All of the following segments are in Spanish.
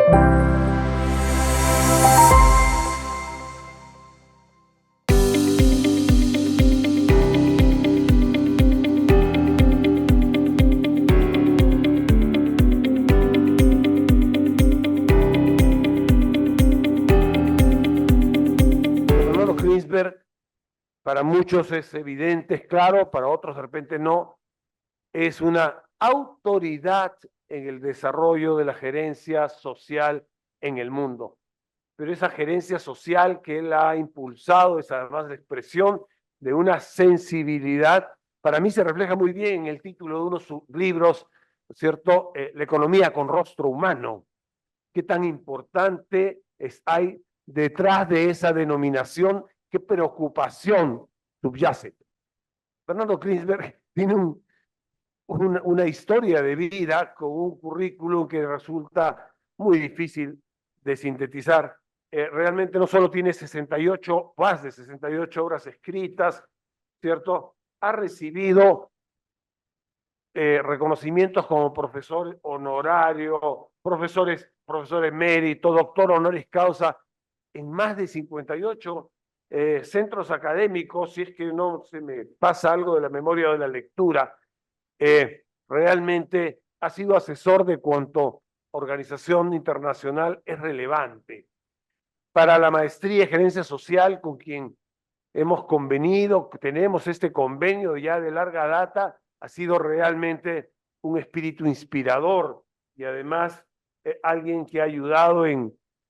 Fernando Klinsberg, para muchos es evidente, es claro, para otros de repente no, es una autoridad en el desarrollo de la gerencia social en el mundo. Pero esa gerencia social que él ha impulsado es además la expresión de una sensibilidad, para mí se refleja muy bien en el título de uno de sus libros, ¿cierto? La economía con rostro humano. ¿Qué tan importante hay detrás de esa denominación? ¿Qué preocupación subyace? Fernando Klinsberg tiene una historia de vida con un currículum que resulta muy difícil de sintetizar. Realmente no solo tiene 68, más de 68 obras escritas, ¿cierto? Ha recibido reconocimientos como profesor honorario, profesor emérito, doctor honoris causa en más de 58 centros académicos, si es que no se me pasa algo de la memoria de la lectura. Realmente ha sido asesor de cuanto organización internacional es relevante. Para la maestría en gerencia social, con quien hemos convenido, tenemos este convenio ya de larga data, ha sido realmente un espíritu inspirador y además alguien que ha ayudado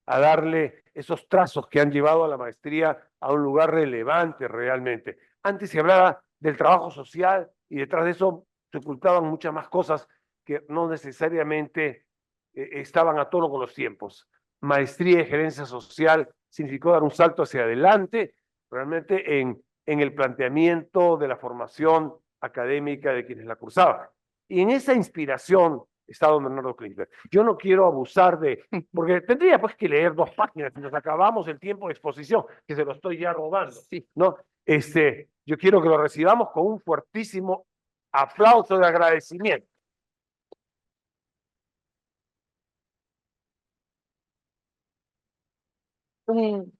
a darle esos trazos que han llevado a la maestría a un lugar relevante realmente. Antes se hablaba del trabajo social y detrás de eso se ocultaban muchas más cosas que no necesariamente estaban a tono con los tiempos. Maestría en gerencia social significó dar un salto hacia adelante realmente en el planteamiento de la formación académica de quienes la cursaban. Y en esa inspiración está don Bernardo Klinsberg. Yo no quiero abusar porque tendría pues que leer 2 páginas y nos acabamos el tiempo de exposición, que se lo estoy ya robando, sí, ¿no? Yo quiero que lo recibamos con un fuertísimo aplauso de agradecimiento. Un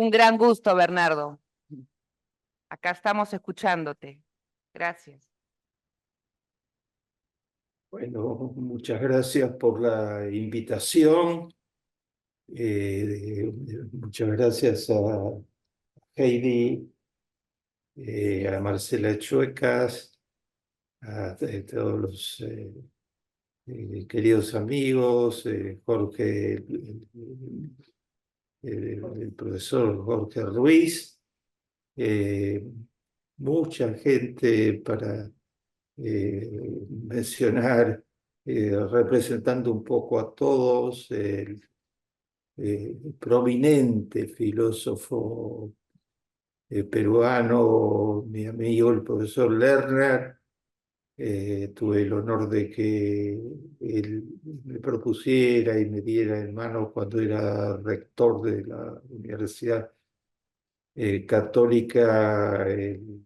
gran gusto, Bernardo. Acá estamos escuchándote. Gracias. Bueno, muchas gracias por la invitación. Muchas gracias a Heidi, a Marcela Chuecas, a todos los queridos amigos, Jorge, el profesor Jorge Ruiz, mucha gente para mencionar, representando un poco a todos, el prominente filósofo peruano, mi amigo el profesor Lerner. Tuve el honor de que él me propusiera y me diera en mano cuando era rector de la Universidad Católica el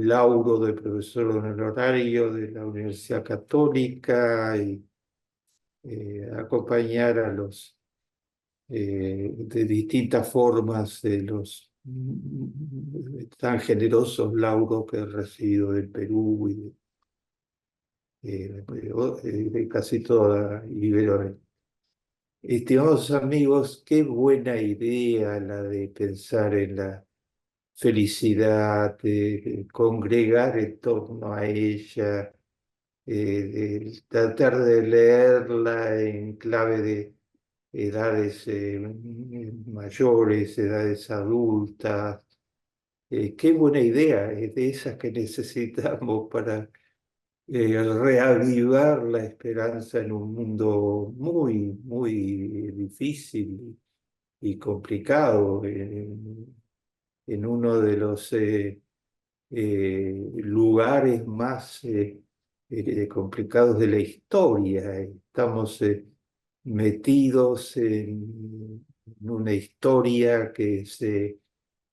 lauro de profesor honorario de la Universidad Católica y acompañar a los de distintas formas de los tan generosos lauros que he recibido del Perú y de casi toda Iberoamérica. Estimados amigos, qué buena idea la de pensar en la felicidad, de congregar en torno a ella, de tratar de leerla en clave de edades mayores, edades adultas. Qué buena idea, es de esas que necesitamos para reavivar la esperanza en un mundo muy, muy difícil y complicado, en uno de los lugares más complicados de la historia. Estamos metidos en una historia que se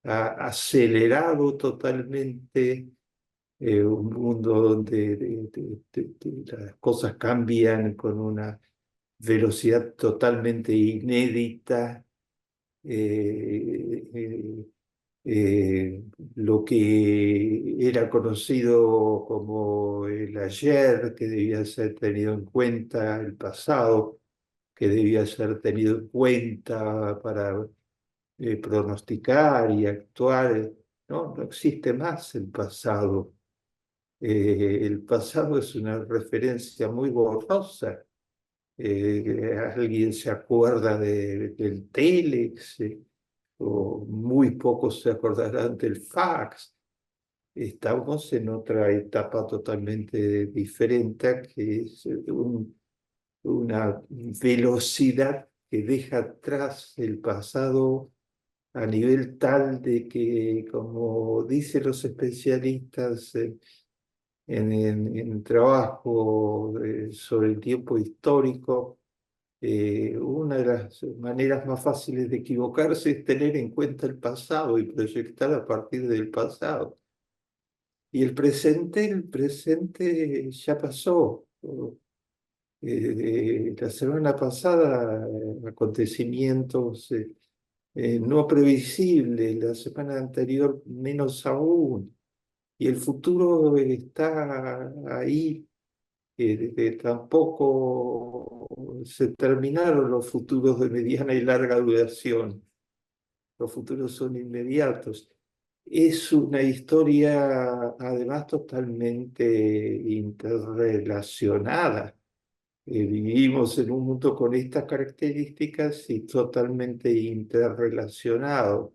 ha acelerado totalmente, un mundo donde las cosas cambian con una velocidad totalmente inédita. eh, eh, lo que era conocido como el ayer, que debía ser tenido en cuenta, el pasado, que debía ser tenido en cuenta para pronosticar y actuar. No, no existe más el pasado. El pasado es una referencia muy borrosa. Alguien se acuerda del Telex, o muy pocos se acordarán del fax. Estamos en otra etapa totalmente diferente, que es una velocidad que deja atrás el pasado a nivel tal de que, como dicen los especialistas en trabajo sobre el tiempo histórico, una de las maneras más fáciles de equivocarse es tener en cuenta el pasado y proyectar a partir del pasado. Y el presente ya pasó. La semana pasada, acontecimientos no previsibles, la semana anterior menos aún, y el futuro está ahí, tampoco se terminaron los futuros de mediana y larga duración, los futuros son inmediatos. Es una historia además totalmente interrelacionada. Vivimos en un mundo con estas características y totalmente interrelacionado.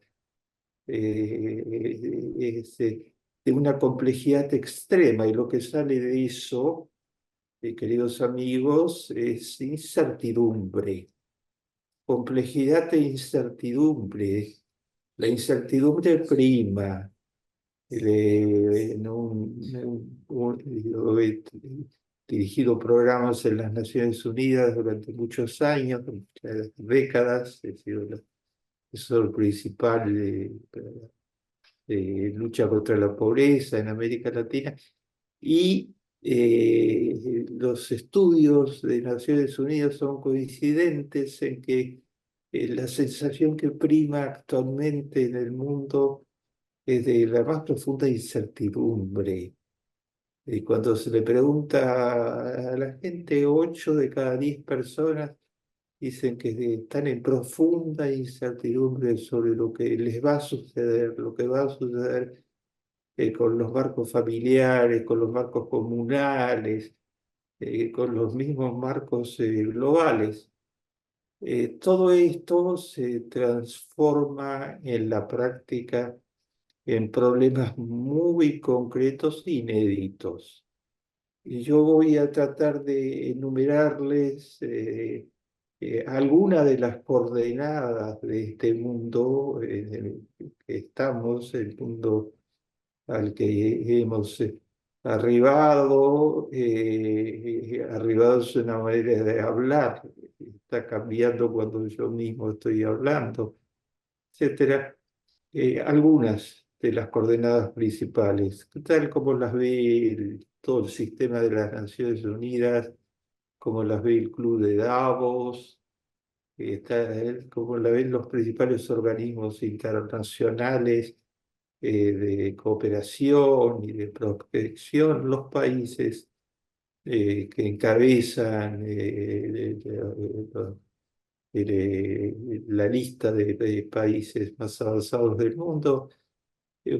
De una complejidad extrema, y lo que sale de eso, queridos amigos, es incertidumbre, complejidad e incertidumbre. La incertidumbre prima. Yo he dirigido programas en las Naciones Unidas durante muchos años, décadas, he sido el asesor principal de lucha contra la pobreza en América Latina, y los estudios de Naciones Unidas son coincidentes en que la sensación que prima actualmente en el mundo es de la más profunda incertidumbre. Y cuando se le pregunta a la gente, 8 de cada 10 personas dicen que están en profunda incertidumbre sobre lo que les va a suceder, lo que va a suceder con los marcos familiares, con los marcos comunales, con los mismos marcos globales. Todo esto se transforma en la práctica en problemas muy concretos e inéditos. Y yo voy a tratar de enumerarles algunas de las coordenadas de este mundo en el que estamos, el mundo al que hemos arribado. Arribado es una manera de hablar, está cambiando cuando yo mismo estoy hablando, etcétera. Algunas de las coordenadas principales, tal como las ve todo el sistema de las Naciones Unidas, como las ve el Club de Davos, como la ven los principales organismos internacionales de cooperación y de protección, los países que encabezan la lista de países más avanzados del mundo.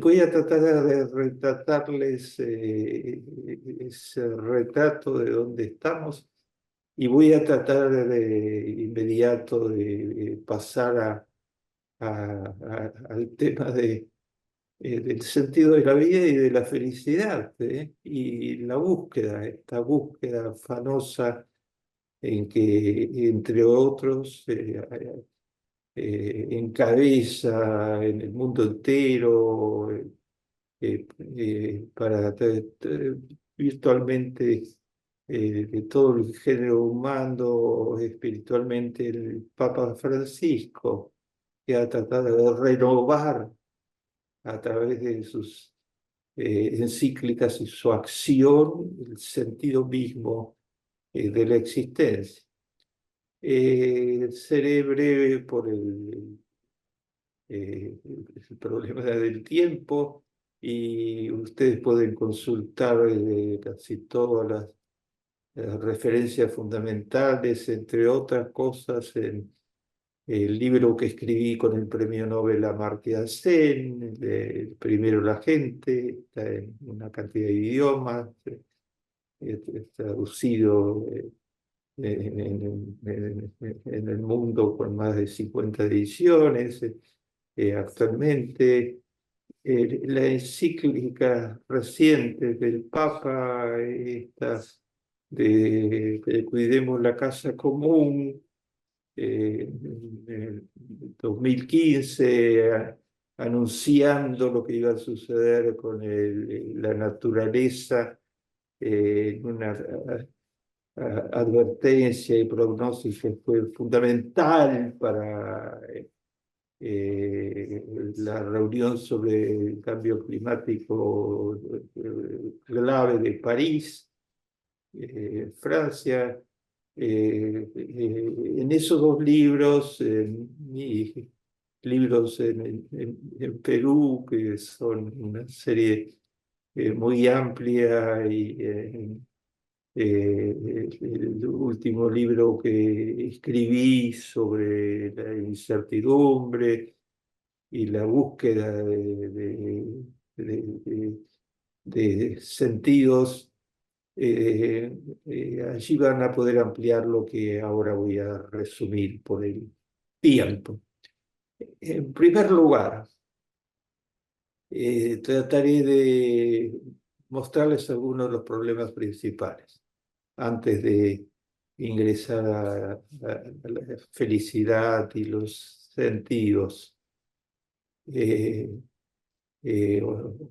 Voy a tratar de retratarles ese retrato de dónde estamos, y voy a tratar de inmediato de pasar al tema del sentido de la vida y de la felicidad, y la búsqueda, esta búsqueda afanosa en que, entre otros, encabeza en el mundo entero, para virtualmente de todo el género humano, espiritualmente, el Papa Francisco, que ha tratado de renovar a través de sus encíclicas y su acción el sentido mismo de la existencia. Seré breve por el problema del tiempo y ustedes pueden consultar casi todas las referencias fundamentales, entre otras cosas, en el libro que escribí con el premio Nobel Amartya Sen, Primero la gente, está en una cantidad de idiomas, es traducido en el mundo con más de 50 ediciones actualmente. La encíclica reciente del Papa, esta de que cuidemos la casa común, en el 2015, anunciando lo que iba a suceder con la naturaleza, en una advertencia y pronóstico que fue fundamental para la reunión sobre el cambio climático clave de París, Francia. En esos dos libros, mis libros en Perú, que son una serie muy amplia, y el último libro que escribí sobre la incertidumbre y la búsqueda de sentidos. Allí van a poder ampliar lo que ahora voy a resumir por el tiempo. En primer lugar, trataré de mostrarles algunos de los problemas principales antes de ingresar a la felicidad y los sentidos.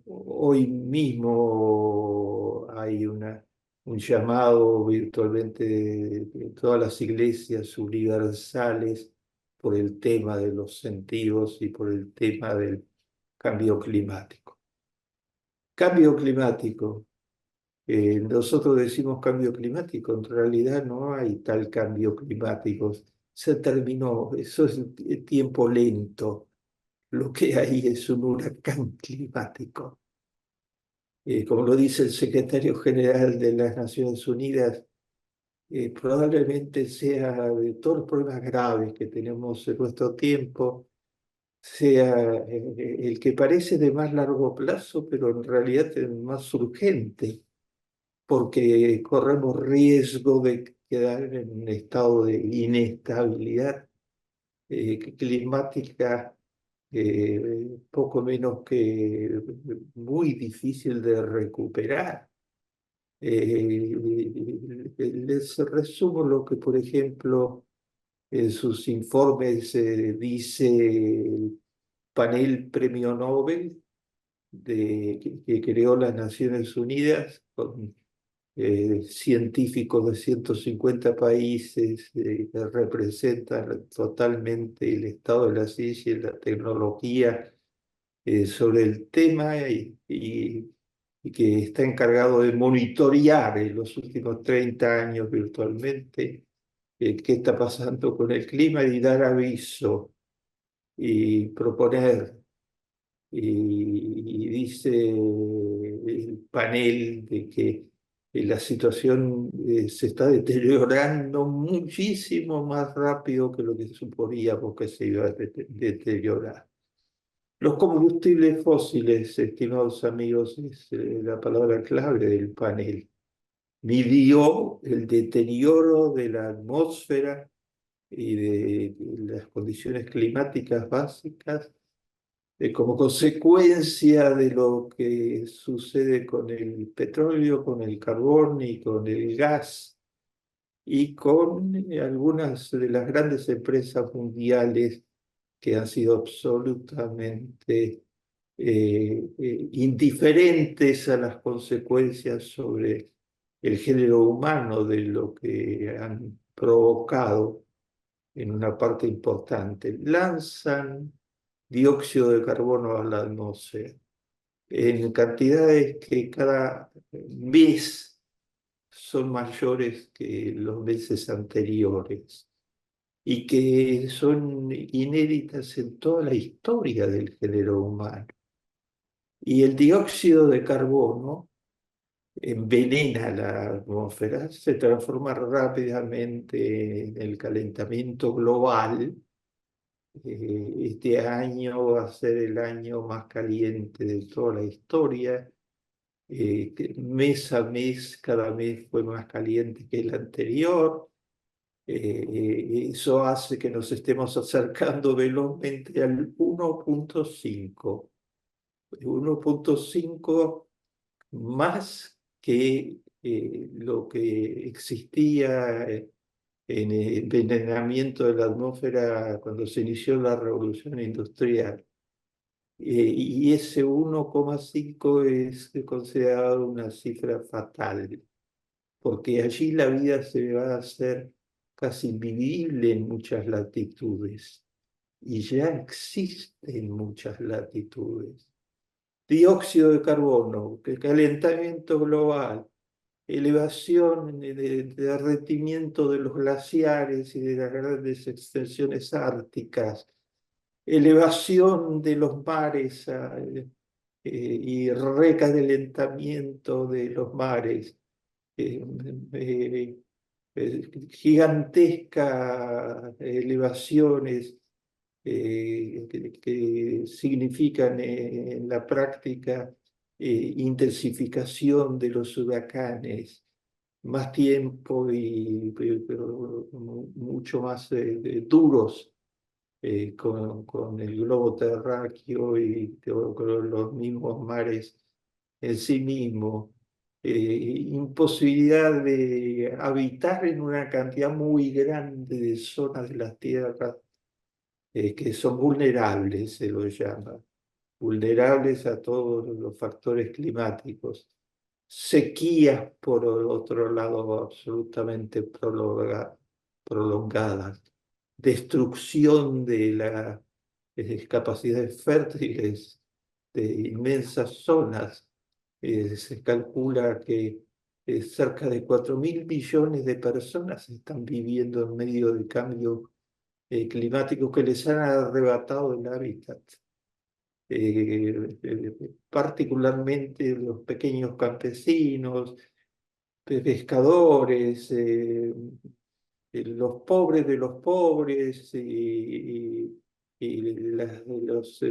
Hoy mismo hay un llamado virtualmente de todas las iglesias universales por el tema de los sentidos y por el tema del cambio climático. Cambio climático. Nosotros decimos cambio climático, en realidad no hay tal cambio climático. Se terminó, eso es tiempo lento. Lo que hay es un huracán climático. Como lo dice el secretario general de las Naciones Unidas, probablemente sea de todos los problemas graves que tenemos en nuestro tiempo, sea el que parece de más largo plazo, pero en realidad es más urgente, porque corremos riesgo de quedar en un estado de inestabilidad climática, poco menos que muy difícil de recuperar. Les resumo lo que, por ejemplo, en sus informes dice el panel Premio Nobel que creó las Naciones Unidas, con científicos de 150 países que representan totalmente el estado de la ciencia y la tecnología sobre el tema, y que está encargado de monitorear en los últimos 30 años virtualmente qué está pasando con el clima y dar aviso y proponer. Y dice el panel de que la situación se está deteriorando muchísimo más rápido que lo que suponíamos que se iba a deteriorar. Los combustibles fósiles, estimados amigos, es la palabra clave del panel. Midió el deterioro de la atmósfera y de las condiciones climáticas básicas como consecuencia de lo que sucede con el petróleo, con el carbón y con el gas, y con algunas de las grandes empresas mundiales que han sido absolutamente indiferentes a las consecuencias sobre el género humano de lo que han provocado en una parte importante. Lanzan dióxido de carbono a la atmósfera en cantidades que cada mes son mayores que los meses anteriores. y que son inéditas en toda la historia del género humano. Y el dióxido de carbono envenena la atmósfera, se transforma rápidamente en el calentamiento global. Este año va a ser el año más caliente de toda la historia. Que mes a mes, cada mes fue más caliente que el anterior. Eso hace que nos estemos acercando velozmente al 1.5. 1.5 más que lo que existía en el envenenamiento de la atmósfera cuando se inició la revolución industrial. Y ese 1,5 es considerado una cifra fatal, porque allí la vida se va a hacer casi invivible en muchas latitudes, y ya existe en muchas latitudes. Dióxido de carbono, calentamiento global, elevación, derretimiento de los glaciares y de las grandes extensiones árticas, elevación de los mares y recalentamiento de los mares, eh, eh, gigantescas elevaciones que significan en la práctica intensificación de los huracanes, más tiempo pero mucho más duros con el globo terráqueo y con los mismos mares en sí mismos. Imposibilidad de habitar en una cantidad muy grande de zonas de las tierras que son vulnerables, se lo llama, vulnerables a todos los factores climáticos. Sequías, por otro lado, absolutamente prolongadas. Destrucción de las capacidades fértiles de inmensas zonas. Se calcula que cerca de 4.000 millones de personas están viviendo en medio de cambios climáticos que les han arrebatado el hábitat. Particularmente los pequeños campesinos, pescadores, los pobres de los pobres los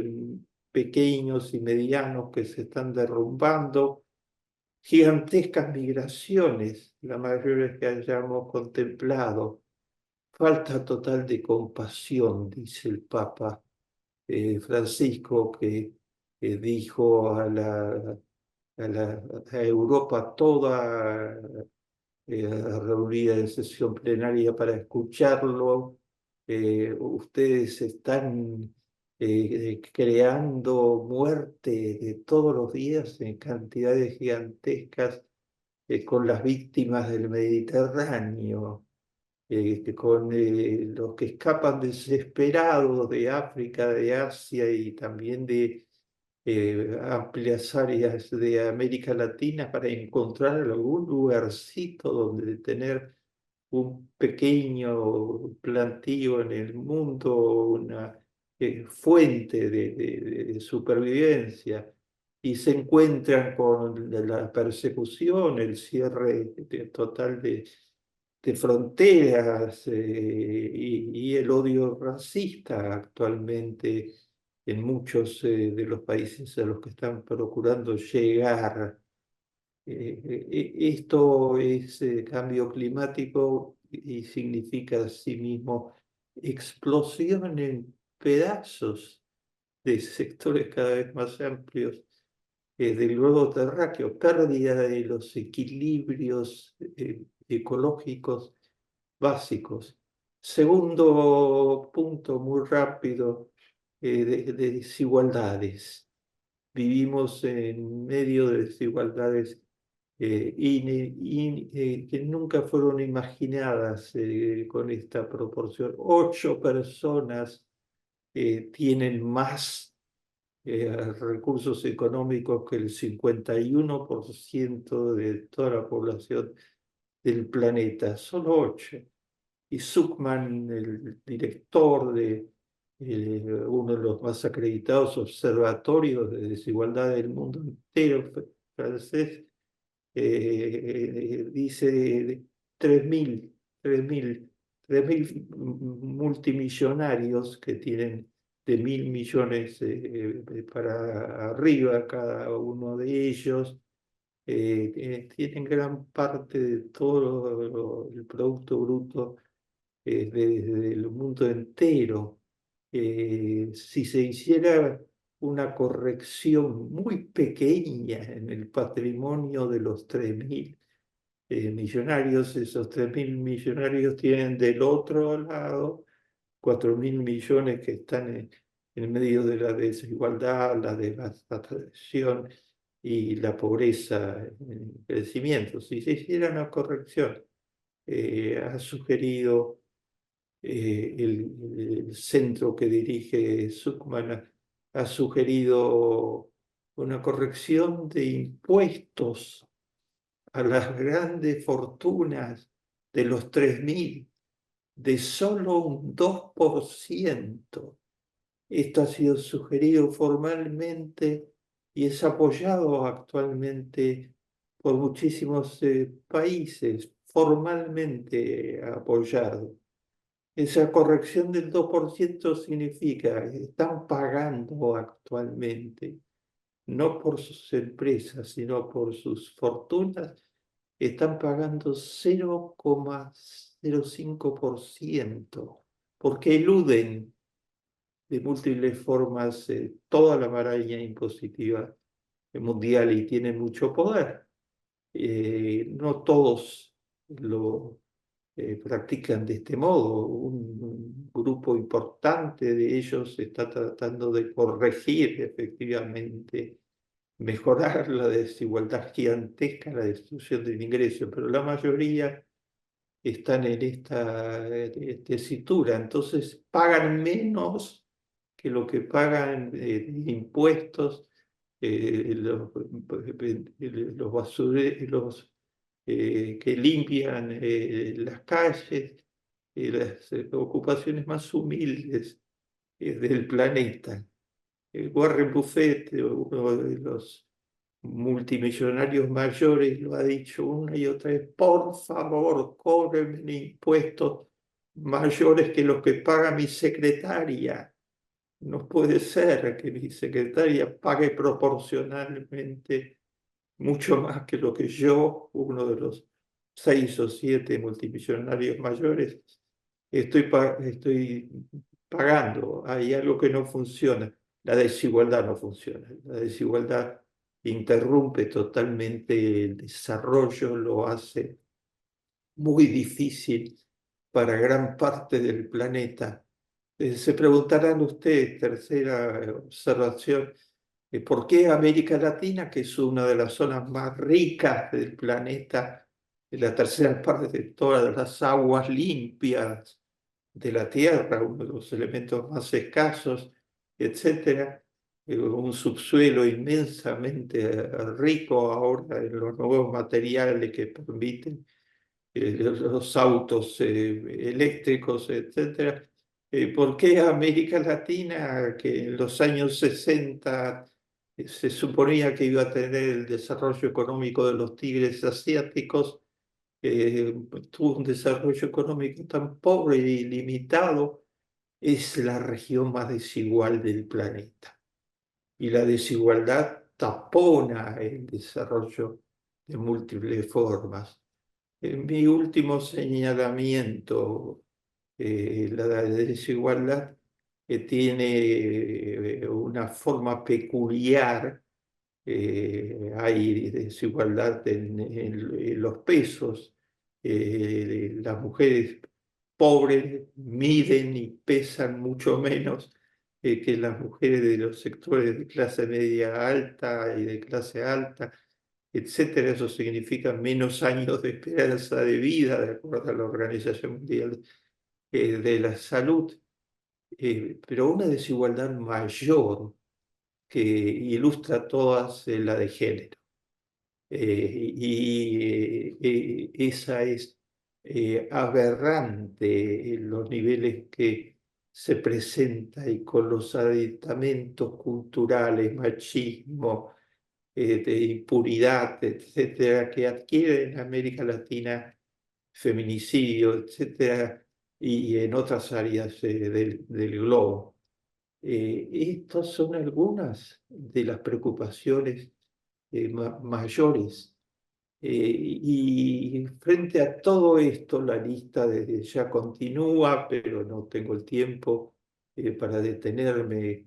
pequeños y medianos que se están derrumbando, gigantescas migraciones, las mayores que hayamos contemplado, falta total de compasión, dice el Papa Francisco, que dijo a Europa toda reunida en sesión plenaria para escucharlo. Ustedes están creando muerte de todos los días en cantidades gigantescas con las víctimas del Mediterráneo. Con los que escapan desesperados de África, de Asia y también de amplias áreas de América Latina para encontrar algún lugarcito donde tener un pequeño plantío en el mundo, una fuente de supervivencia, y se encuentran con la persecución, el cierre total de fronteras y el odio racista actualmente en muchos de los países a los que están procurando llegar. Esto es cambio climático y significa asimismo explosión en pedazos de sectores cada vez más amplios del globo terráqueo, pérdida de los equilibrios ecológicos básicos. Segundo punto muy rápido de desigualdades. Vivimos en medio de desigualdades que nunca fueron imaginadas con esta proporción. 8 personas tienen más recursos económicos que el 51% de toda la población del planeta. Solo 8. y Zuckman, el director de uno de los más acreditados observatorios de desigualdad del mundo entero, francés, dice 3.000, 3.000, 3.000 multimillonarios que tienen de 1.000 millones para arriba cada uno de ellos, tienen gran parte de todo el Producto Bruto del mundo entero. Si se hiciera una corrección muy pequeña en el patrimonio de los 3.000 millonarios, esos 3.000 millonarios tienen del otro lado 4.000 millones que están en medio de la desigualdad, la devastación y la pobreza en crecimiento. Si se hiciera una corrección, ha sugerido el centro que dirige Zuckman ha sugerido una corrección de impuestos a las grandes fortunas de los 3.000 de solo un 2%. Esto ha sido sugerido formalmente y es apoyado actualmente por muchísimos países, formalmente apoyado. Esa corrección del 2% significa que están pagando actualmente, no por sus empresas, sino por sus fortunas, están pagando 0,05%, porque eluden de múltiples formas toda la maraña impositiva mundial y tienen mucho poder. No todos lo practican de este modo. Un grupo importante de ellos está tratando de corregir efectivamente, mejorar la desigualdad gigantesca, la destrucción del ingreso, pero la mayoría están en esta tesitura, entonces pagan menos que lo que pagan de impuestos los basureros que limpian las calles, las ocupaciones más humildes del planeta. Warren Buffett, uno de los multimillonarios mayores, lo ha dicho una y otra vez: por favor, cóbrenme impuestos mayores que los que paga mi secretaria. No puede ser que mi secretaria pague proporcionalmente mucho más que lo que yo, uno de los 6 o 7 multimillonarios mayores, estoy pagando. Hay algo que no funciona. La desigualdad no funciona. La desigualdad interrumpe totalmente el desarrollo, lo hace muy difícil para gran parte del planeta. Se preguntarán ustedes, tercera observación, ¿por qué América Latina, que es una de las zonas más ricas del planeta, la tercera parte de todas las aguas limpias de la Tierra, uno de los elementos más escasos, etcétera, un subsuelo inmensamente rico ahora en los nuevos materiales que permiten los autos eléctricos, etcétera? ¿Por qué América Latina, que en los años 60 se suponía que iba a tener el desarrollo económico de los tigres asiáticos, tuvo un desarrollo económico tan pobre y limitado? Es la región más desigual del planeta. Y la desigualdad tapona el desarrollo de múltiples formas. En mi último señalamiento, la desigualdad tiene una forma peculiar. Hay desigualdad en los pesos. Las mujeres pobres miden y pesan mucho menos que las mujeres de los sectores de clase media alta y de clase alta, etcétera. Eso significa menos años de esperanza de vida, de acuerdo a la Organización Mundial de la Salud, pero una desigualdad mayor que ilustra todas, la de género. Esa es aberrante en los niveles que se presenta y con los aditamentos culturales, machismo, de impunidad, etcétera, que adquiere en América Latina, feminicidio, etcétera, y en otras áreas del globo. Estas son algunas de las preocupaciones mayores. Y frente a todo esto, la lista desde ya continúa, pero no tengo el tiempo para detenerme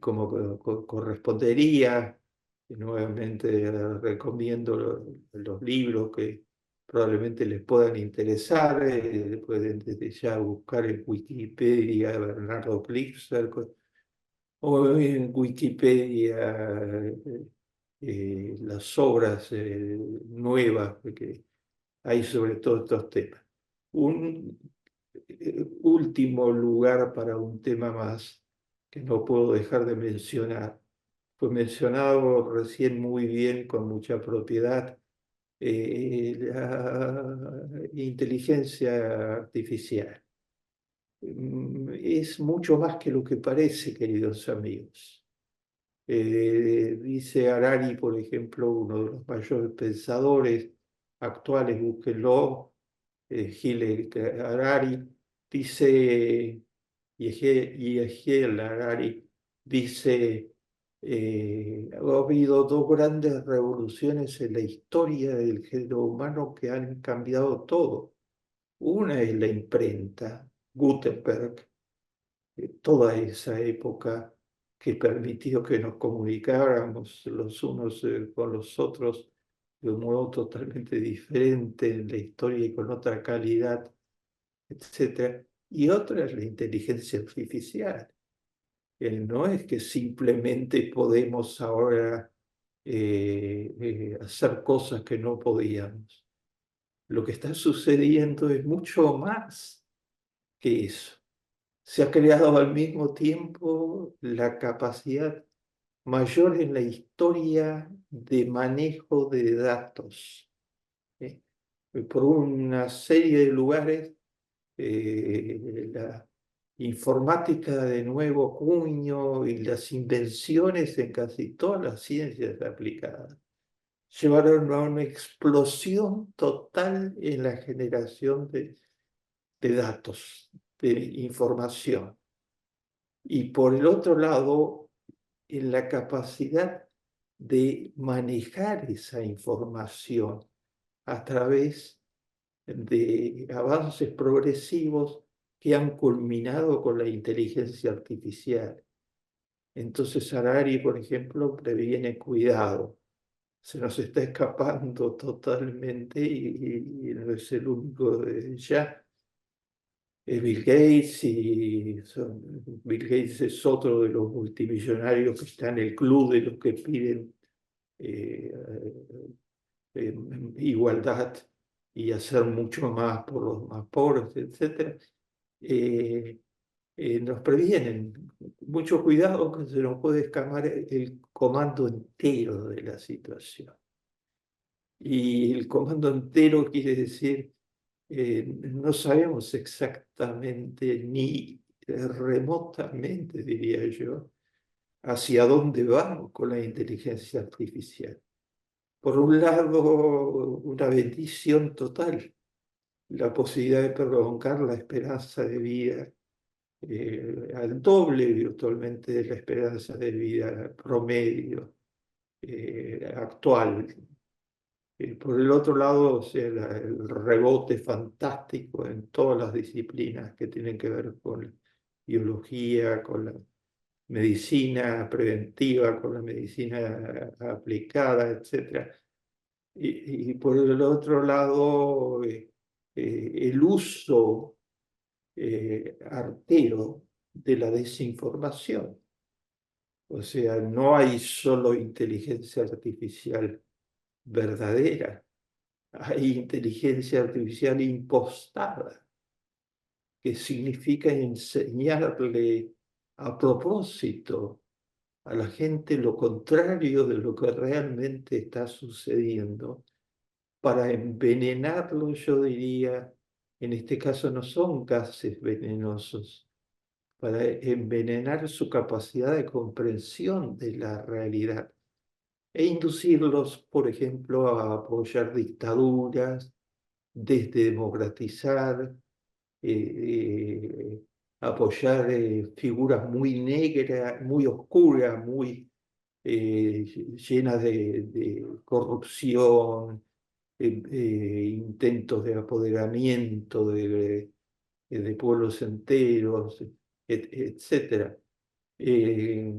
como correspondería. Nuevamente recomiendo los libros que probablemente les puedan interesar. Pueden desde ya buscar en Wikipedia a Bernardo Klipser o en Wikipedia las obras nuevas que hay sobre todos estos temas. Un último lugar para un tema más que no puedo dejar de mencionar. Fue mencionado recién muy bien, con mucha propiedad, la inteligencia artificial. Es mucho más que lo que parece, queridos amigos. Dice Harari, por ejemplo, uno de los mayores pensadores actuales, búsquenlo, Gilles Harari, dice, Yehiel Harari, dice, ha habido dos grandes revoluciones en la historia del género humano que han cambiado todo. Una es la imprenta, Gutenberg, toda esa época que permitió que nos comunicáramos los unos con los otros de un modo totalmente diferente en la historia y con otra calidad, etc. Y otra es la inteligencia artificial. No es que simplemente podemos ahora hacer cosas que no podíamos. Lo que está sucediendo es mucho más que eso. Se ha creado al mismo tiempo la capacidad mayor en la historia de manejo de datos. ¿Eh? Por una serie de lugares, la informática de nuevo cuño y las invenciones en casi todas las ciencias aplicadas llevaron a una explosión total en la generación de datos, de información. Y por el otro lado, en la capacidad de manejar esa información a través de avances progresivos que han culminado con la inteligencia artificial. Entonces Harari, por ejemplo, previene: cuidado, se nos está escapando totalmente y no es el único de ya. Bill Gates, Bill Gates es otro de los multimillonarios que está en el club de los que piden eh, igualdad y hacer mucho más por los más pobres, etc. Nos previenen. Mucho cuidado, que se nos puede escapar el comando entero de la situación. Y el comando entero quiere decir, no sabemos exactamente ni remotamente, diría yo, hacia dónde vamos con la inteligencia artificial. Por un lado, una bendición total, la posibilidad de prolongar la esperanza de vida al doble virtualmente de la esperanza de vida promedio actual. Por el otro lado, o sea, el rebote fantástico en todas las disciplinas que tienen que ver con la biología, con la medicina preventiva, con la medicina aplicada, etc. Y por el otro lado, el uso artero de la desinformación. O sea, no hay solo inteligencia artificial verdadera, hay inteligencia artificial impostada, que significa enseñarle a propósito a la gente lo contrario de lo que realmente está sucediendo, para envenenarlo, yo diría, en este caso no son gases venenosos, para envenenar su capacidad de comprensión de la realidad e inducirlos, por ejemplo, a apoyar dictaduras, desdemocratizar, apoyar figuras muy negras, muy oscuras, muy llenas de corrupción, intentos de apoderamiento de pueblos enteros, etcétera. Eh,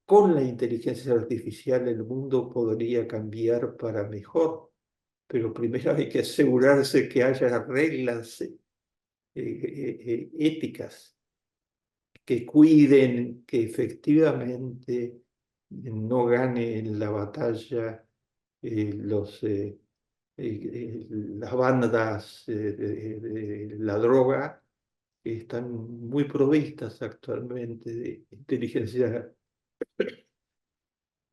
con la inteligencia artificial el mundo podría cambiar para mejor, pero primero hay que asegurarse que haya reglas éticas que cuiden que efectivamente no ganen la batalla las bandas de la droga que están muy provistas actualmente de inteligencia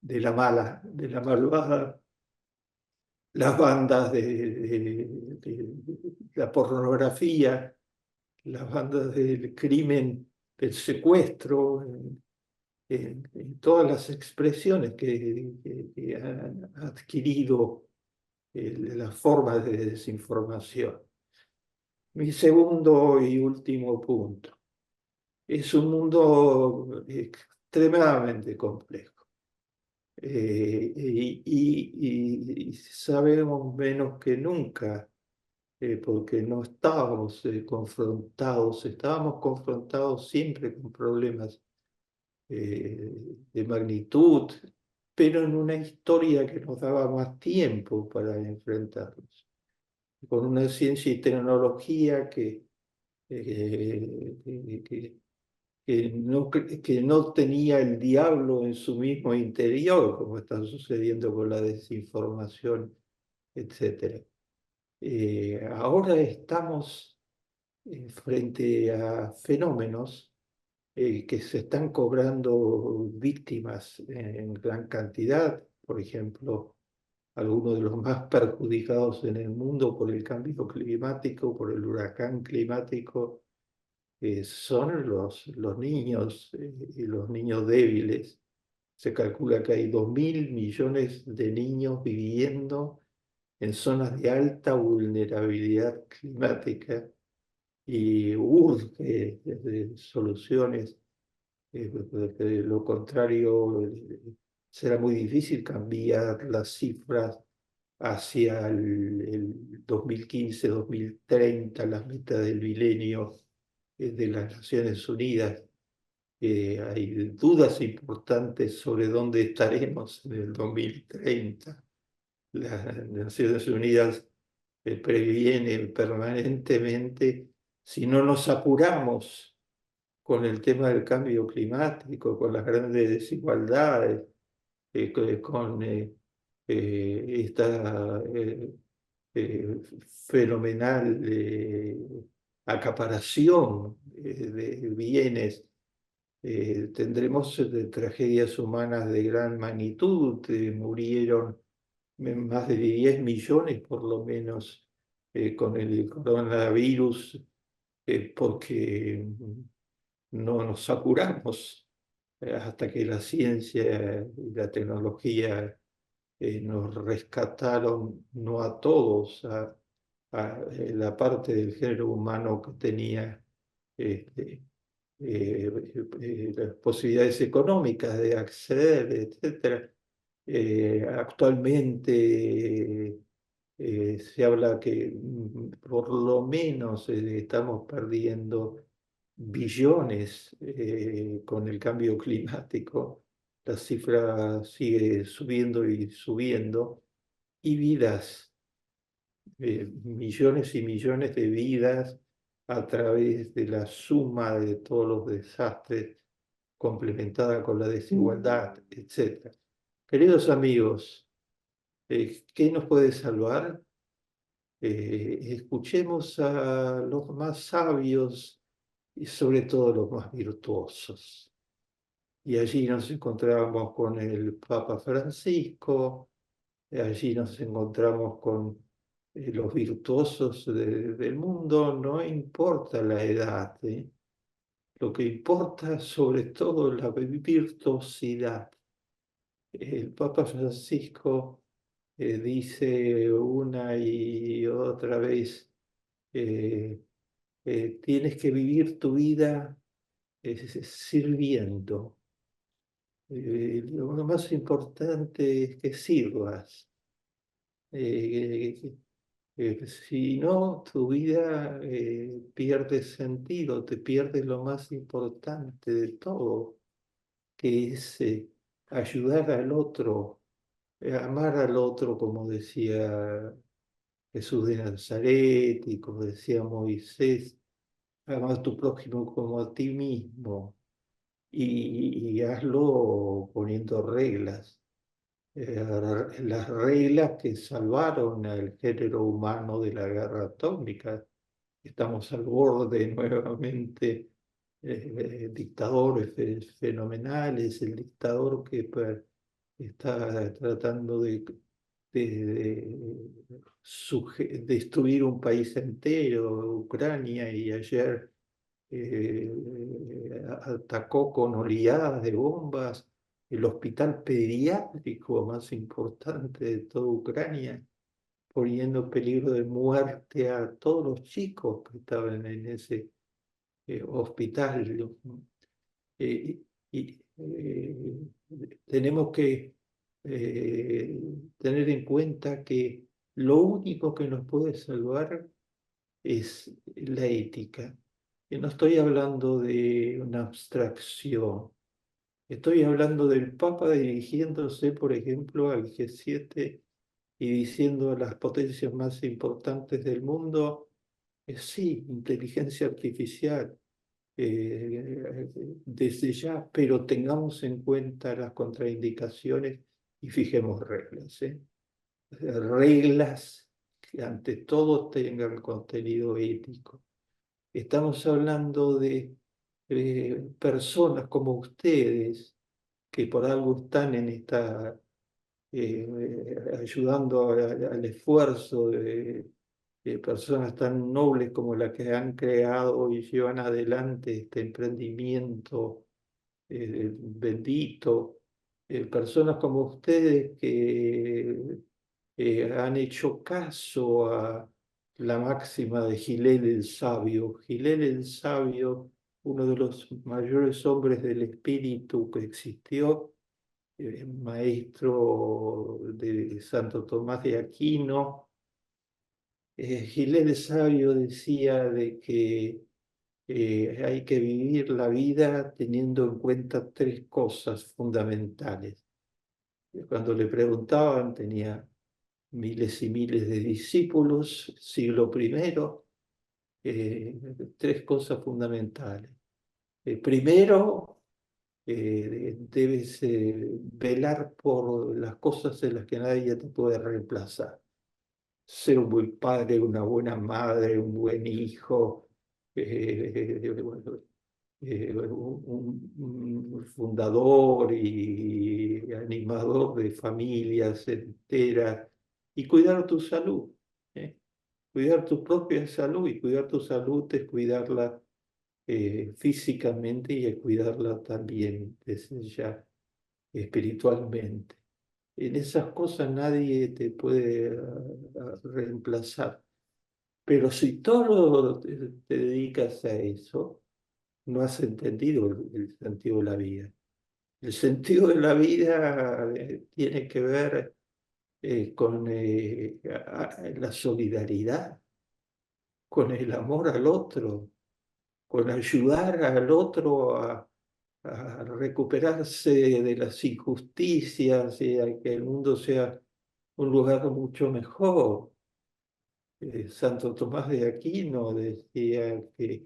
de la mala, de la malvada, las bandas de la pornografía, las bandas del crimen, del secuestro, en todas las expresiones que han adquirido las formas de desinformación. Mi segundo y último punto. Es un mundo extremadamente complejo. Y sabemos menos que nunca, porque no estábamos estábamos confrontados siempre con problemas de magnitud, pero en una historia que nos daba más tiempo para enfrentarlos, con una ciencia y tecnología eh, que, que no tenía el diablo en su mismo interior, como está sucediendo con la desinformación, etc. Ahora estamos frente a fenómenos que se están cobrando víctimas en gran cantidad, por ejemplo, algunos de los más perjudicados en el mundo por el cambio climático, por el huracán climático, son los niños y los niños débiles. Se calcula que hay 2.000 millones de niños viviendo en zonas de alta vulnerabilidad climática y urge soluciones. De lo contrario, será muy difícil cambiar las cifras hacia el 2015-2030, las metas del milenio de las Naciones Unidas. Hay dudas importantes sobre dónde estaremos en el 2030. Las Naciones Unidas previenen permanentemente, si no nos apuramos con el tema del cambio climático, con las grandes desigualdades, con esta fenomenal acaparación de bienes. Tendremos tragedias humanas de gran magnitud. Murieron más de 10 millones por lo menos con el coronavirus, porque no nos apuramos hasta que la ciencia y la tecnología nos rescataron, no a todos, la parte del género humano que tenía este, las posibilidades económicas de acceder, etc. Actualmente se habla que por lo menos estamos perdiendo billones con el cambio climático. La cifra sigue subiendo y subiendo. Y vidas, millones y millones de vidas a través de la suma de todos los desastres, complementada con la desigualdad, etc. Queridos amigos, ¿qué nos puede salvar? Escuchemos a los más sabios y sobre todo los más virtuosos. y allí nos encontramos con el Papa Francisco, allí nos encontramos con los virtuosos del mundo, no importa la edad, ¿eh? Lo que importa sobre todo es la virtuosidad. El Papa Francisco dice una y otra vez, eh, tienes que vivir tu vida sirviendo. Lo más importante es que sirvas. Eh, si no, tu vida pierde sentido, te pierdes lo más importante de todo, que es ayudar al otro, amar al otro, como decía Jesús de Nazaret y como decía Moisés, amar a tu prójimo como a ti mismo y hazlo poniendo reglas. Las reglas que salvaron al género humano de la guerra atómica. Estamos al borde nuevamente dictadores fenomenales, el dictador que está tratando destruir un país entero, Ucrania, y ayer atacó con oleadas de bombas el hospital pediátrico más importante de toda Ucrania, poniendo en peligro de muerte a todos los chicos que estaban en ese hospital. Eh, y tenemos que tener en cuenta que lo único que nos puede salvar es la ética. Y no estoy hablando de una abstracción, estoy hablando del Papa dirigiéndose, por ejemplo, al G7 y diciendo a las potencias más importantes del mundo, sí, inteligencia artificial, desde ya, pero tengamos en cuenta las contraindicaciones y fijemos reglas, ¿eh? Reglas que ante todo tengan contenido ético. Estamos hablando de personas como ustedes que por algo están en esta ayudando al esfuerzo de personas tan nobles como las que han creado y llevan adelante este emprendimiento bendito, personas como ustedes que han hecho caso a la máxima de Gilel el Sabio. Gilel el Sabio, uno de los mayores hombres del espíritu que existió, maestro de Santo Tomás de Aquino. Gilel el Sabio decía de que hay que vivir la vida teniendo en cuenta tres cosas fundamentales. Cuando le preguntaban, tenía miles y miles de discípulos, siglo primero, tres cosas fundamentales. Primero, debes velar por las cosas en las que nadie te puede reemplazar. Ser un buen padre, una buena madre, un buen hijo, un fundador y animador de familias enteras, y cuidar tu salud, ¿eh? Cuidar tu propia salud, y cuidar tu salud es cuidarla físicamente y es cuidarla también desde ya espiritualmente. En esas cosas nadie te puede reemplazar. Pero si todo te dedicas a eso, no has entendido el sentido de la vida. El sentido de la vida tiene que ver con la solidaridad, con el amor al otro, con ayudar al otro a recuperarse de las injusticias y a que el mundo sea un lugar mucho mejor. Santo Tomás de Aquino decía que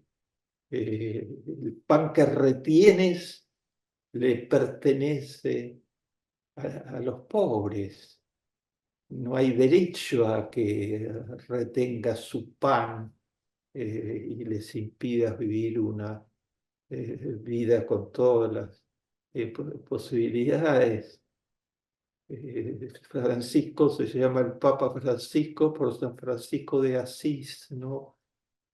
el pan que retienes le pertenece a los pobres. No hay derecho a que retengas su pan y les impidas vivir una vida con todas las posibilidades. Francisco se llama el Papa Francisco por San Francisco de Asís, ¿no?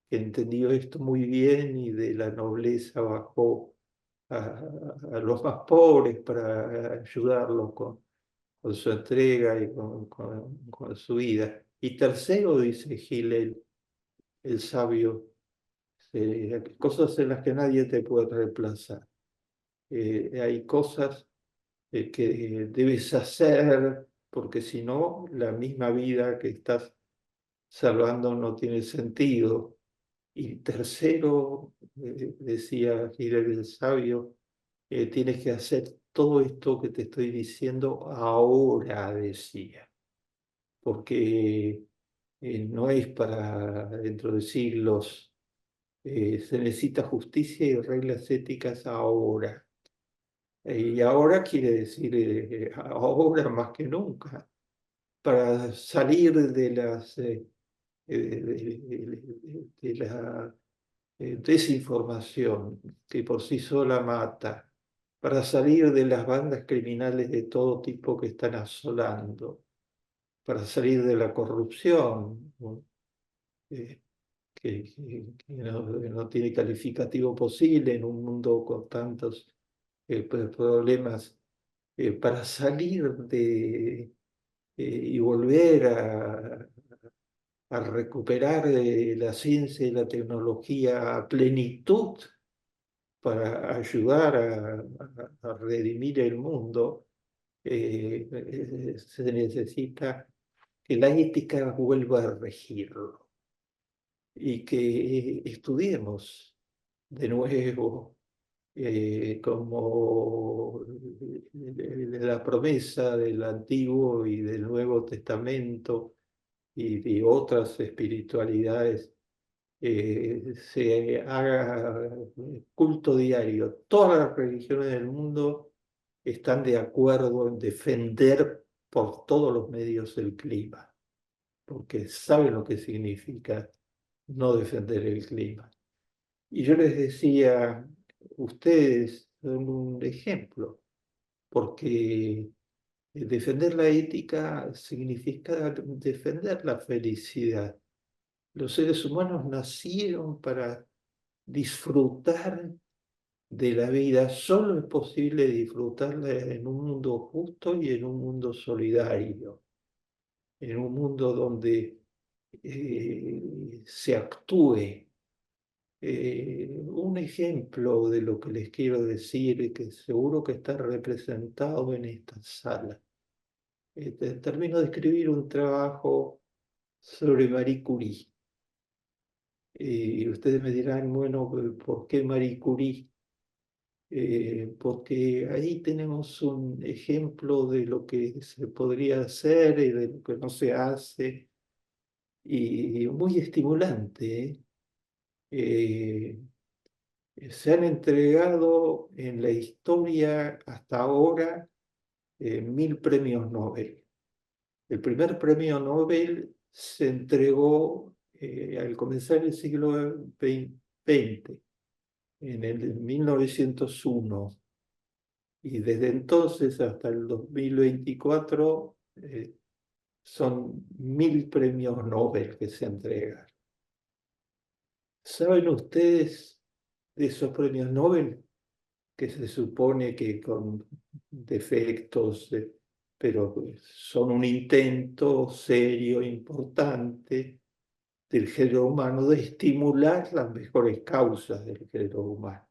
Que entendió esto muy bien y de la nobleza bajó a los más pobres para ayudarlos con su entrega y con su vida. Y tercero, dice Gil, el sabio, cosas en las que nadie te puede reemplazar. Hay cosas que debes hacer porque si no, la misma vida que estás salvando no tiene sentido. Y tercero, decía Gil el sabio, tienes que hacer todo esto que te estoy diciendo ahora, decía, porque no es para dentro de siglos, se necesita justicia y reglas éticas ahora. Y ahora quiere decir ahora más que nunca, para salir de de la desinformación que por sí sola mata, para salir de las bandas criminales de todo tipo que están asolando, para salir de la corrupción, ¿no? Eh, que no tiene calificativo posible en un mundo con tantos problemas, para salir y volver a recuperar la ciencia y la tecnología a plenitud para ayudar a redimir el mundo, se necesita que la ética vuelva a regirlo y que estudiemos de nuevo como la promesa del Antiguo y del Nuevo Testamento y de otras espiritualidades, se haga culto diario. Todas las religiones del mundo están de acuerdo en defender por todos los medios el clima, porque saben lo que significa no defender el clima. Y yo les decía, ustedes son un ejemplo, porque defender la ética significa defender la felicidad. Los seres humanos nacieron para disfrutar de la vida. Solo es posible disfrutarla en un mundo justo y en un mundo solidario, en un mundo donde se actúe. Un ejemplo de lo que les quiero decir, que seguro que está representado en esta sala. Termino de escribir un trabajo sobre Marie Curie. Y ustedes me dirán, bueno, ¿por qué Marie Curie? Porque ahí tenemos un ejemplo de lo que se podría hacer y de lo que no se hace, y muy estimulante. Se han entregado en la historia hasta ahora 1000 premios Nobel. El primer premio Nobel se entregó al comenzar el siglo XX, en el 1901, y desde entonces hasta el 2024 son 1000 premios Nobel que se entregan. ¿Saben ustedes de esos premios Nobel que se supone que con defectos, pero son un intento serio, importante del género humano de estimular las mejores causas del género humano?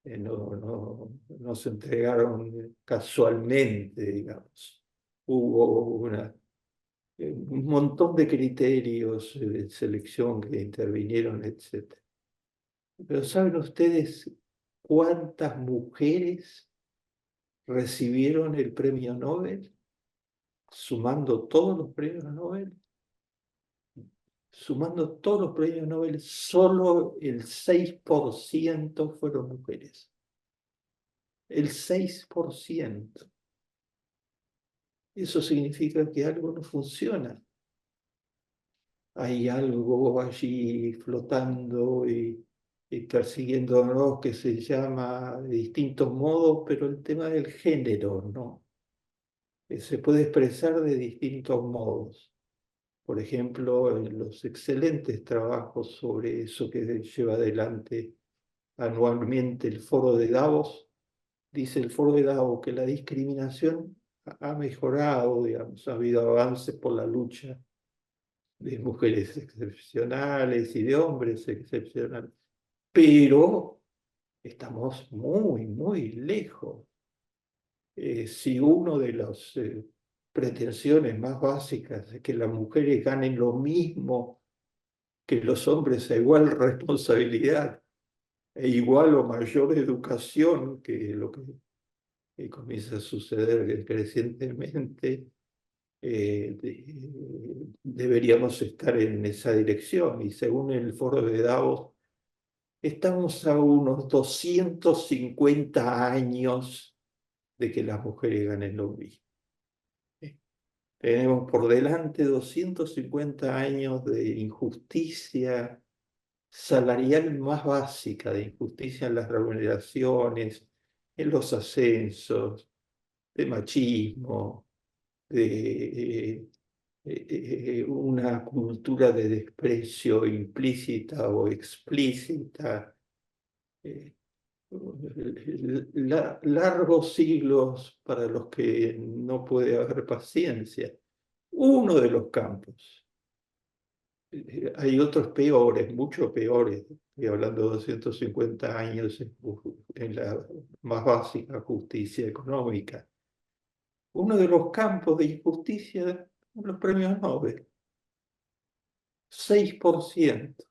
No se entregaron casualmente, digamos. Hubo un montón de criterios de selección que intervinieron, etc. Pero ¿saben ustedes cuántas mujeres recibieron el premio Nobel? Sumando todos los premios Nobel. Sumando todos los premios Nobel, solo el 6% fueron mujeres. El 6%. Eso significa que algo no funciona. Hay algo allí flotando y persiguiéndonos, que se llama de distintos modos, pero el tema del género, ¿no? Se puede expresar de distintos modos. Por ejemplo, en los excelentes trabajos sobre eso que lleva adelante anualmente el Foro de Davos, dice el Foro de Davos que la discriminación ha mejorado, digamos, ha habido avances por la lucha de mujeres excepcionales y de hombres excepcionales, pero estamos muy, muy lejos. Si uno de las pretensiones más básicas es que las mujeres ganen lo mismo que los hombres a igual responsabilidad e igual o mayor educación, que lo que comienza a suceder crecientemente, deberíamos estar en esa dirección. Y según el Foro de Davos, estamos a unos 250 años de que las mujeres ganen lo mismo. Tenemos por delante 250 años de injusticia salarial más básica, de injusticia en las remuneraciones, en los ascensos, de machismo, de una cultura de desprecio implícita o explícita. eh, Largos siglos para los que no puede haber paciencia. Uno de los campos. Hay otros peores, mucho peores. Estoy hablando de 250 años en la más básica justicia económica. Uno de los campos de injusticia son los premios Nobel. 6%.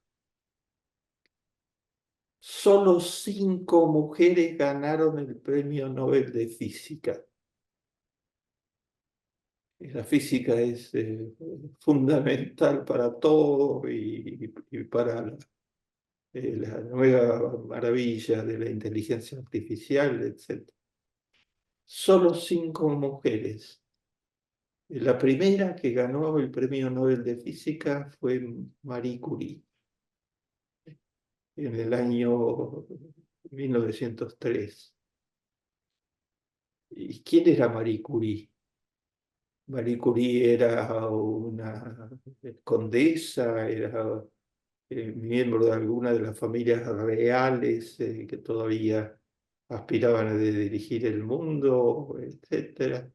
Solo 5 mujeres ganaron el premio Nobel de Física. La física es fundamental para todo y para la nueva maravilla de la inteligencia artificial, etc. Solo 5 mujeres. La primera que ganó el premio Nobel de Física fue Marie Curie, en el año 1903. ¿Y quién era Marie Curie? Marie Curie era una condesa, era miembro de alguna de las familias reales que todavía aspiraban a dirigir el mundo, etc.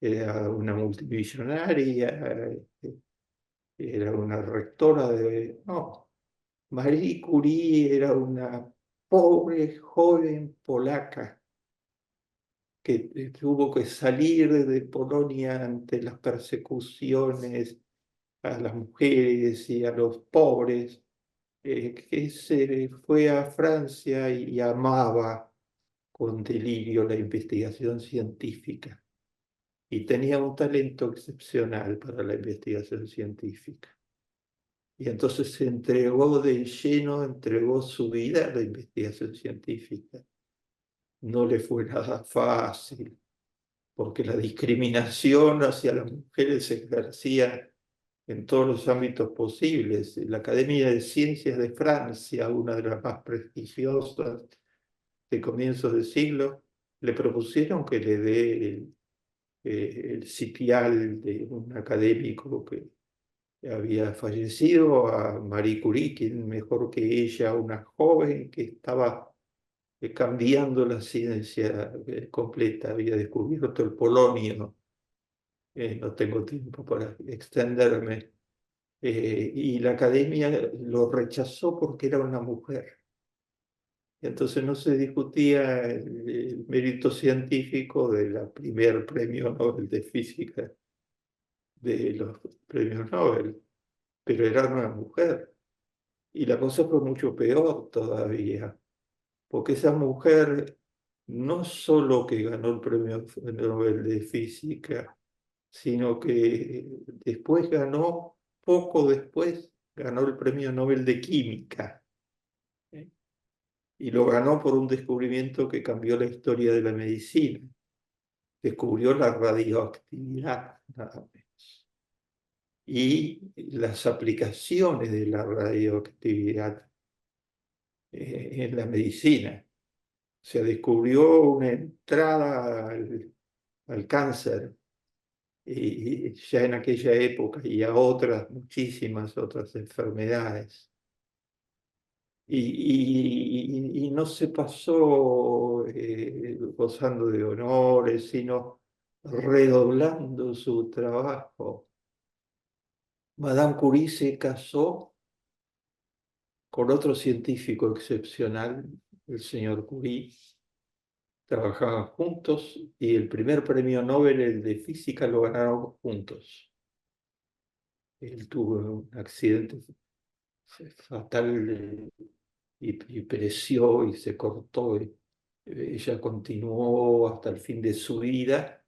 Era una multimillonaria, era una rectora de... No, Marie Curie era una pobre joven polaca que tuvo que salir de Polonia ante las persecuciones a las mujeres y a los pobres, que se fue a Francia y amaba con delirio la investigación científica y tenía un talento excepcional para la investigación científica. Y entonces se entregó de lleno, entregó su vida a la investigación científica. No le fue nada fácil, porque la discriminación hacia las mujeres se ejercía en todos los ámbitos posibles. La Academia de Ciencias de Francia, una de las más prestigiosas de comienzos del siglo, le propusieron que le dé el sitial de un académico que había fallecido, a Marie Curie, quien mejor que ella, una joven que estaba cambiando la ciencia completa, había descubierto el polonio. No tengo tiempo para extenderme. Y la academia lo rechazó porque era una mujer. Entonces no se discutía el mérito científico del primer premio Nobel de Física de los premios Nobel, pero era una mujer. Y la cosa fue mucho peor todavía, porque esa mujer no solo que ganó el premio Nobel de Física, sino que después ganó, poco después, ganó el premio Nobel de Química. Y lo ganó por un descubrimiento que cambió la historia de la medicina. Descubrió la radioactividad, nada menos. Y las aplicaciones de la radioactividad en la medicina. Se descubrió una entrada al cáncer y ya en aquella época y a otras, muchísimas otras enfermedades. Y no se pasó gozando de honores, sino redoblando su trabajo. Madame Curie se casó con otro científico excepcional, el señor Curie. Trabajaban juntos y el primer premio Nobel, el de física, lo ganaron juntos. Él tuvo un accidente fatal y pereció y se cortó. Ella continuó hasta el fin de su vida.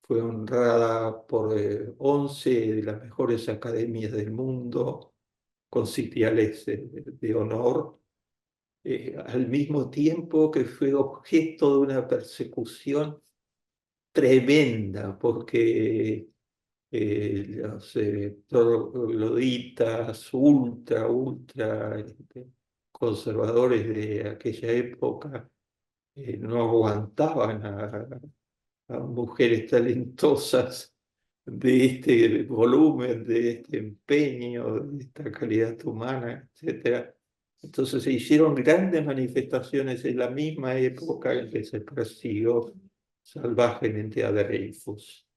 Fue honrada por 11 de las mejores academias del mundo, con sitiales de honor, al mismo tiempo que fue objeto de una persecución tremenda, porque los trogloditas ultra conservadores de aquella época no aguantaban a mujeres talentosas de este volumen, de este empeño, de esta calidad humana, etc. Entonces se hicieron grandes manifestaciones en la misma época en que se persiguió salvajemente a Dreyfus.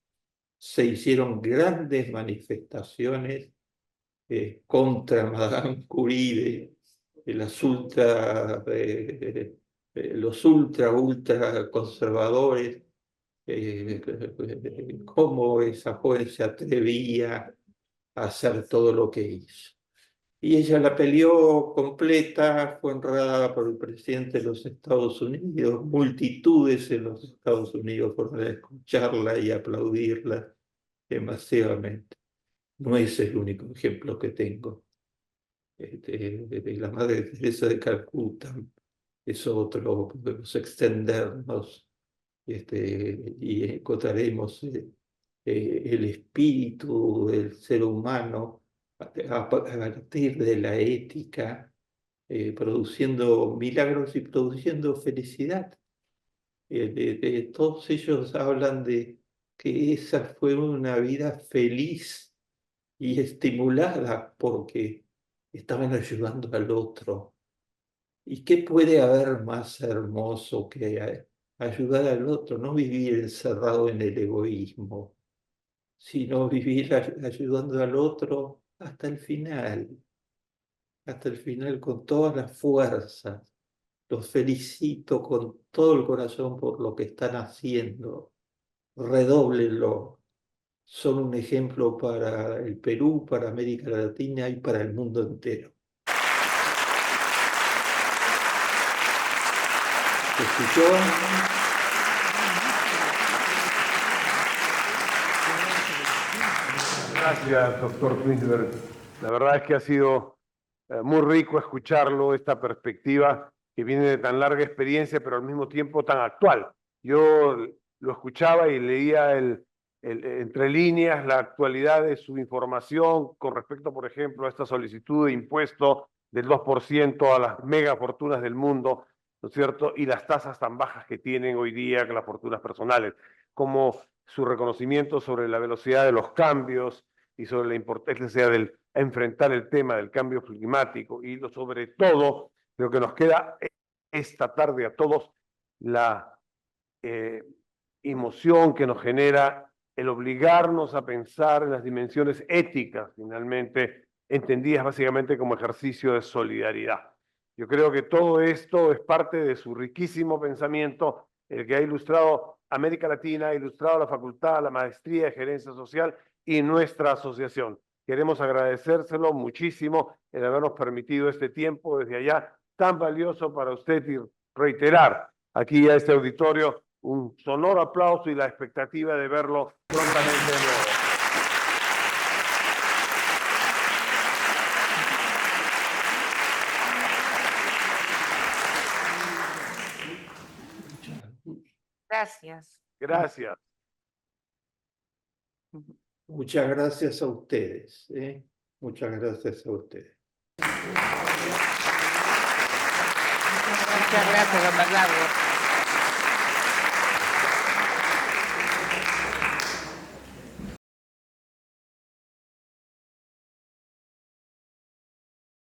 Se hicieron grandes manifestaciones contra Madame Curie, los ultra conservadores, cómo esa joven se atrevía a hacer todo lo que hizo. Y ella la peleó completa, fue honrada por el presidente de los Estados Unidos, multitudes en los Estados Unidos fueron a escucharla y aplaudirla masivamente. No es el único ejemplo que tengo. De la Madre Teresa de Calcuta es otro, podemos extendernos y encontraremos el espíritu del ser humano a partir de la ética, produciendo milagros y produciendo felicidad. Todos ellos hablan de que esa fue una vida feliz y estimulada porque estaban ayudando al otro. ¿Y qué puede haber más hermoso que ayudar al otro? No vivir encerrado en el egoísmo, sino vivir ayudando al otro hasta el final con todas las fuerzas. Los felicito con todo el corazón por lo que están haciendo. Redóblenlo. Son un ejemplo para el Perú, para América Latina y para el mundo entero. ¿Se escuchó? Gracias, doctor Klinsberg. La verdad es que ha sido muy rico escucharlo, esta perspectiva que viene de tan larga experiencia, pero al mismo tiempo tan actual. Yo lo escuchaba y leía entre líneas la actualidad de su información con respecto, por ejemplo, a esta solicitud de impuesto del 2% a las megafortunas del mundo, ¿no es cierto? Y las tasas tan bajas que tienen hoy día las fortunas personales, como su reconocimiento sobre la velocidad de los cambios y sobre la importancia de enfrentar el tema del cambio climático y sobre todo, lo que nos queda esta tarde a todos, la emoción que nos genera el obligarnos a pensar en las dimensiones éticas, finalmente, entendidas básicamente como ejercicio de solidaridad. Yo creo que todo esto es parte de su riquísimo pensamiento, el que ha ilustrado América Latina, ha ilustrado la facultad, la maestría de gerencia social y nuestra asociación. Queremos agradecérselo muchísimo el habernos permitido este tiempo desde allá tan valioso para usted y reiterar aquí a este auditorio un sonoro aplauso y la expectativa de verlo prontamente de nuevo. Gracias. Gracias. Muchas gracias a ustedes. Muchas gracias a ustedes. Muchas gracias, don Bernardo.